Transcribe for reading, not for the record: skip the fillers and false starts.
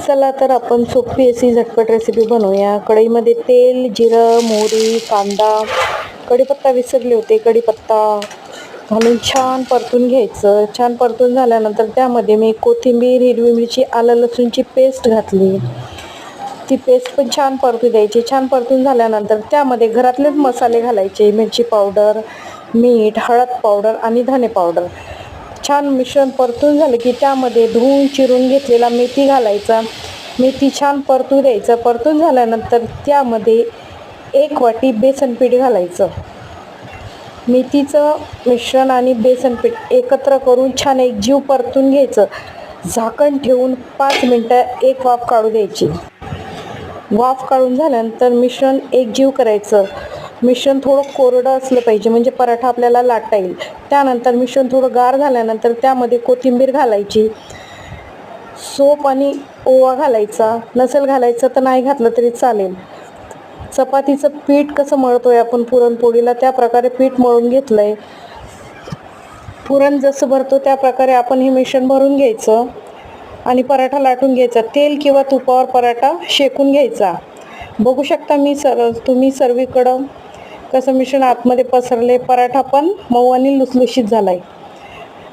चला तर आपण सोपी अशी झटपट रेसिपी बनवूया। कढईमध्ये तेल, जिरं, मोहरी, कांदा, कढीपत्ता विसरले होते, कढीपत्ता घालून छान परतून घ्यायचं। छान परतून झाल्यानंतर त्यामध्ये मी कोथिंबीर, हिरवी मिरची, आलं लसूणची पेस्ट घातली। ती पेस्ट पण छान परतू द्यायची। छान परतून झाल्यानंतर त्यामध्ये घरातलेच मसाले घालायचे, मिरची पावडर, मीठ, हळद पावडर आणि धने पावडर। छान मिश्रण परतून झालं की त्यामध्ये धुवून चिरून घेतलेला मेथी घालायचा। मेथी छान परतू द्यायचं। परतून झाल्यानंतर त्यामध्ये 1 वाटी बेसन पीठ घालायचं। मेथीचं मिश्रण आणि बेसन पीठ एकत्र करून छान एकजीव परतून घ्यायचं। झाकण ठेवून 5 मिनिटं एक वाफ काढू द्यायची। वाफ काढून झाल्यानंतर मिश्रण एकजीव करायचं। मिश्रण थोडं कोरडं असलं पाहिजे म्हणजे पराठा आपल्याला लाटता येईल। त्यानंतर मिश्रण थोडं गार झाल्यानंतर त्यामध्ये कोथिंबीर घालायची, सोप आणि ओवा घालायचा। नसेल घालायचं तर नाही घातलं तरी चालेल। चपातीचं पीठ कसं मळतोय आपण पुरणपोळीला त्या प्रकारे पीठ मळून घेतलंय। पुरण जसं भरतो त्या प्रकारे आपण हे मिश्रण भरून घ्यायचं आणि पराठा लाटून घ्यायचा। तेल किंवा तुपावर पराठा शेकून घ्यायचा। बघू शकता तुम्ही सर्वीकडं कसं मिश्रण आतमध्ये पसरले। पराठा पण मऊ आणि लुसलुशीत झालाय।